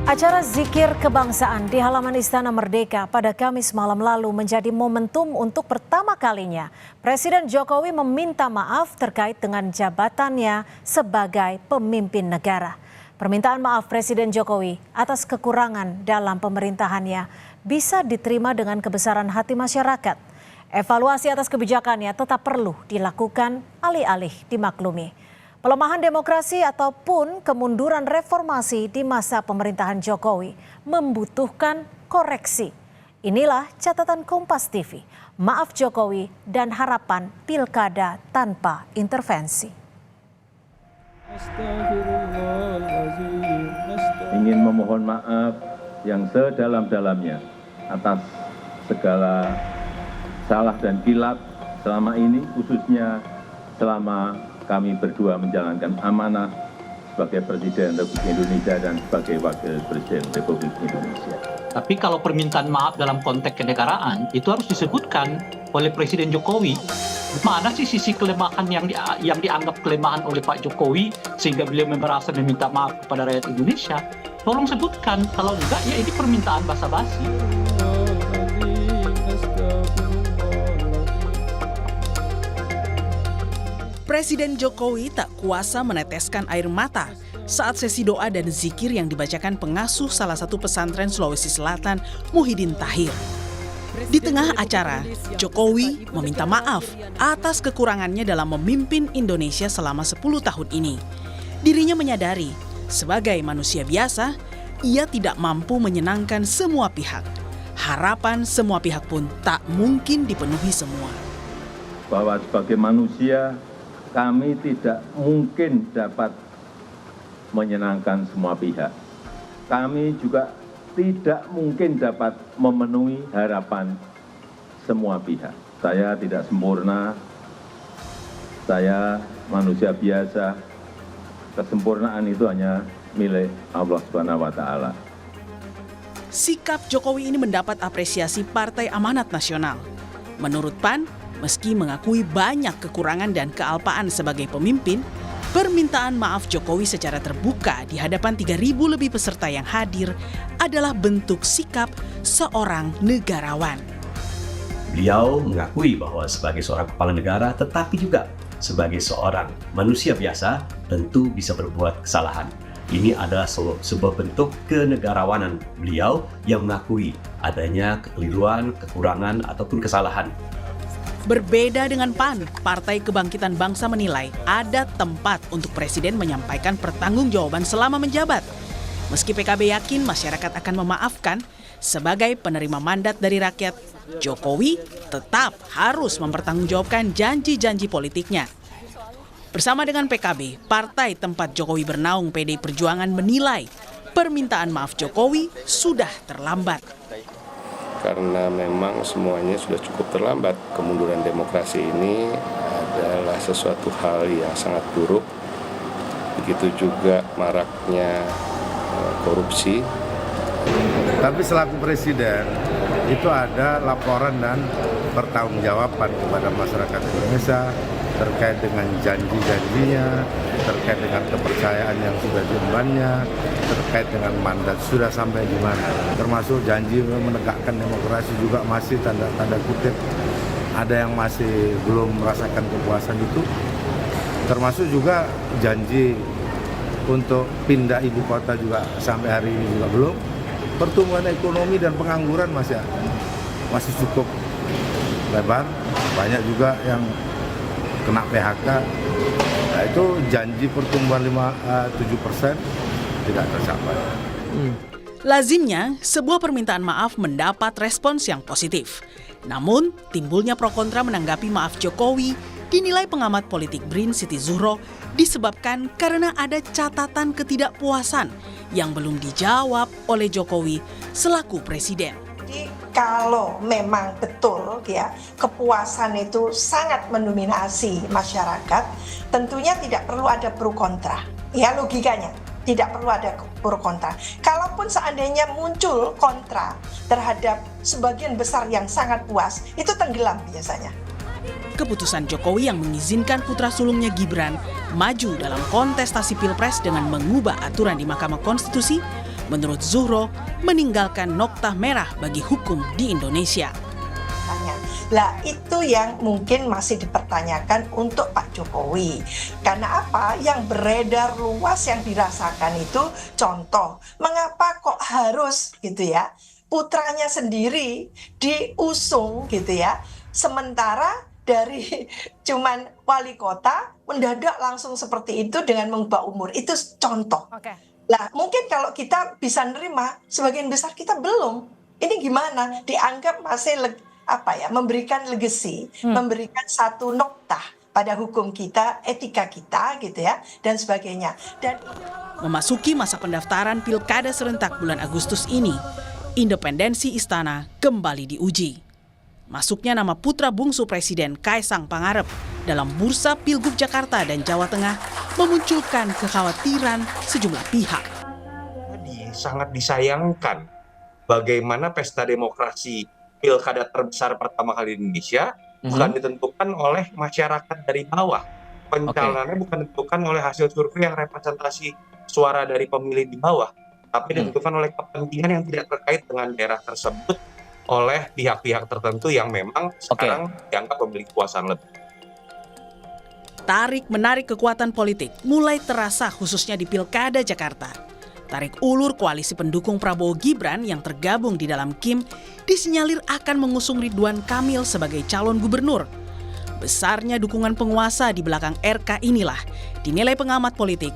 Acara zikir kebangsaan di halaman Istana Merdeka pada Kamis malam lalu menjadi momentum untuk pertama kalinya Presiden Jokowi meminta maaf terkait dengan jabatannya sebagai pemimpin negara. Permintaan maaf Presiden Jokowi atas kekurangan dalam pemerintahannya bisa diterima dengan kebesaran hati masyarakat. Evaluasi atas kebijakannya tetap perlu dilakukan, alih-alih dimaklumi. Pelemahan demokrasi ataupun kemunduran reformasi di masa pemerintahan Jokowi membutuhkan koreksi. Inilah catatan Kompas TV, maaf Jokowi dan harapan pilkada tanpa intervensi. Ingin memohon maaf yang sedalam-dalamnya atas segala salah dan kilap selama ini, khususnya selama kami berdua menjalankan amanah sebagai Presiden Republik Indonesia dan sebagai Wakil Presiden Republik Indonesia. Tapi kalau permintaan maaf dalam konteks kenegaraan itu harus disebutkan oleh Presiden Jokowi. Mana sih sisi kelemahan yang dianggap kelemahan oleh Pak Jokowi sehingga beliau merasa meminta maaf kepada rakyat Indonesia? Tolong sebutkan, kalau enggak ya ini permintaan basa-basi. Presiden Jokowi tak kuasa meneteskan air mata saat sesi doa dan zikir yang dibacakan pengasuh salah satu pesantren Sulawesi Selatan, Muhyiddin Tahir. Di tengah acara, Jokowi meminta maaf atas kekurangannya dalam memimpin Indonesia selama 10 tahun ini. Dirinya menyadari, sebagai manusia biasa, ia tidak mampu menyenangkan semua pihak. Harapan semua pihak pun tak mungkin dipenuhi semua. Bahwa sebagai manusia, kami tidak mungkin dapat menyenangkan semua pihak. Kami juga tidak mungkin dapat memenuhi harapan semua pihak. Saya tidak sempurna, saya manusia biasa. Kesempurnaan itu hanya milik Allah Subhanahu wa Ta'ala. Sikap Jokowi ini mendapat apresiasi Partai Amanat Nasional. Menurut PAN, meski mengakui banyak kekurangan dan kealpaan sebagai pemimpin, permintaan maaf Jokowi secara terbuka di hadapan 3.000 lebih peserta yang hadir adalah bentuk sikap seorang negarawan. Beliau mengakui bahwa sebagai seorang kepala negara tetapi juga sebagai seorang manusia biasa tentu bisa berbuat kesalahan. Ini adalah sebuah bentuk kenegarawanan beliau yang mengakui adanya kekeliruan, kekurangan ataupun kesalahan. Berbeda dengan PAN, Partai Kebangkitan Bangsa menilai ada tempat untuk Presiden menyampaikan pertanggungjawaban selama menjabat. Meski PKB yakin masyarakat akan memaafkan, sebagai penerima mandat dari rakyat, Jokowi tetap harus mempertanggungjawabkan janji-janji politiknya. Bersama dengan PKB, partai tempat Jokowi bernaung PDI Perjuangan menilai permintaan maaf Jokowi sudah terlambat. Karena memang semuanya sudah cukup terlambat. Kemunduran demokrasi ini adalah sesuatu hal yang sangat buruk. Begitu juga maraknya korupsi. Tapi selaku presiden itu ada laporan dan pertanggungjawaban kepada masyarakat Indonesia terkait dengan janji-janjinya, terkait dengan kepercayaan yang sudah diembannya, terkait dengan mandat sudah sampai di mana. Termasuk janji menegakkan demokrasi juga masih tanda kutip ada yang masih belum merasakan kepuasan itu. Termasuk juga janji untuk pindah ibu kota juga sampai hari ini juga belum. Pertumbuhan ekonomi dan pengangguran masih cukup lebar, banyak juga yang kena PHK. Nah, itu janji pertumbuhan 7% tidak tercapai. Lazimnya, sebuah permintaan maaf mendapat respons yang positif. Namun, timbulnya pro kontra menanggapi maaf Jokowi dinilai pengamat politik BRIN Siti Zuhro disebabkan karena ada catatan ketidakpuasan yang belum dijawab oleh Jokowi selaku presiden. Jadi kalau memang betul ya kepuasan itu sangat mendominasi masyarakat, tentunya tidak perlu ada pro kontra. Ya logikanya, tidak perlu ada pro kontra. Kalaupun seandainya muncul kontra terhadap sebagian besar yang sangat puas, itu tenggelam biasanya. Keputusan Jokowi yang mengizinkan putra sulungnya Gibran maju dalam kontestasi Pilpres dengan mengubah aturan di Mahkamah Konstitusi menurut Zuhro, meninggalkan noktah merah bagi hukum di Indonesia. Lah itu yang mungkin masih dipertanyakan untuk Pak Jokowi. Karena apa? Yang beredar luas yang dirasakan itu contoh, mengapa kok harus gitu ya, putranya sendiri diusung gitu ya, sementara dari cuman wali kota mendadak langsung seperti itu dengan mengubah umur. Itu contoh. Lah mungkin kalau kita bisa nerima, sebagian besar kita belum. Ini gimana? Dianggap masih memberikan legacy, memberikan satu noktah pada hukum kita, etika kita gitu ya, dan sebagainya. Dan memasuki masa pendaftaran Pilkada serentak bulan Agustus ini, independensi istana kembali diuji. Masuknya nama putra bungsu Presiden Kaisang Pangarep dalam bursa Pilgub Jakarta dan Jawa Tengah memunculkan kekhawatiran sejumlah pihak. Sangat disayangkan bagaimana pesta demokrasi pilkada terbesar pertama kali di Indonesia bukan ditentukan oleh masyarakat dari bawah. Pencalonannya bukan ditentukan oleh hasil survei yang representasi suara dari pemilih di bawah, tapi ditentukan oleh kepentingan yang tidak terkait dengan daerah tersebut oleh pihak-pihak tertentu yang memang sekarang dianggap memiliki kekuasaan lebih. Tarik-menarik kekuatan politik mulai terasa khususnya di Pilkada Jakarta. Tarik ulur koalisi pendukung Prabowo Gibran yang tergabung di dalam KIM disinyalir akan mengusung Ridwan Kamil sebagai calon gubernur. Besarnya dukungan penguasa di belakang RK inilah dinilai pengamat politik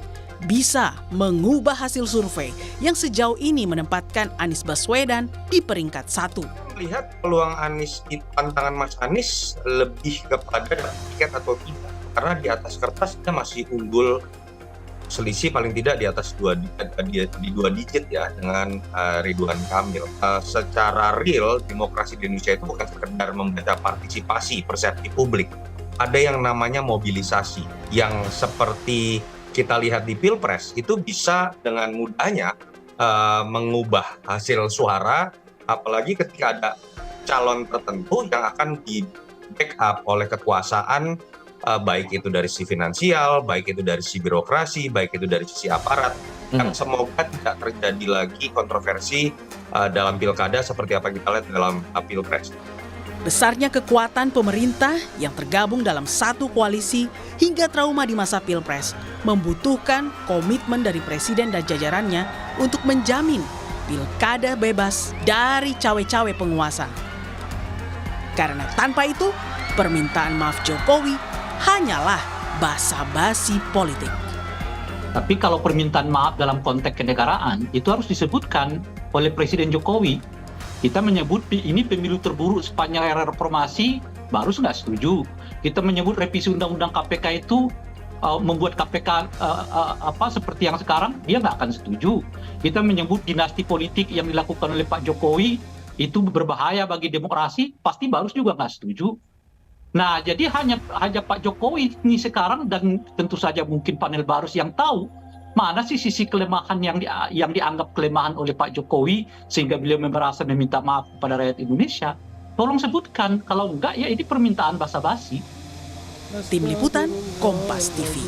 bisa mengubah hasil survei yang sejauh ini menempatkan Anies Baswedan di peringkat 1. Lihat peluang Anies di tantangan Mas Anies lebih kepada tiket atau tidak, karena di atas kertas dia masih unggul selisih paling tidak di atas di 2 digit ya dengan Ridwan Kamil. Secara real demokrasi di Indonesia itu bukan sekedar membaca partisipasi persepsi publik. Ada yang namanya mobilisasi yang seperti kita lihat di Pilpres itu bisa dengan mudahnya mengubah hasil suara, apalagi ketika ada calon tertentu yang akan di backup oleh kekuasaan, baik itu dari sisi finansial, baik itu dari sisi birokrasi, baik itu dari sisi aparat, yang semoga tidak terjadi lagi kontroversi dalam pilkada seperti apa kita lihat dalam Pilpres. Besarnya kekuatan pemerintah yang tergabung dalam satu koalisi hingga trauma di masa Pilpres membutuhkan komitmen dari Presiden dan jajarannya untuk menjamin pilkada bebas dari cawe-cawe penguasa. Karena tanpa itu, permintaan maaf Jokowi hanyalah basa-basi politik. Tapi kalau permintaan maaf dalam konteks kenegaraan itu harus disebutkan oleh Presiden Jokowi. Kita menyebut ini pemilu terburuk sepanjang era reformasi, baru nggak setuju. Kita menyebut revisi undang-undang KPK itu membuat KPK seperti yang sekarang, dia nggak akan setuju. Kita menyebut dinasti politik yang dilakukan oleh Pak Jokowi itu berbahaya bagi demokrasi, pasti baru juga nggak setuju. Nah, jadi hanya Pak Jokowi ini sekarang dan tentu saja mungkin panel Barus yang tahu mana sih sisi kelemahan yang dianggap kelemahan oleh Pak Jokowi sehingga beliau merasa meminta maaf kepada rakyat Indonesia. Tolong sebutkan, kalau enggak ya ini permintaan basa-basi. Tim Liputan Kompas TV.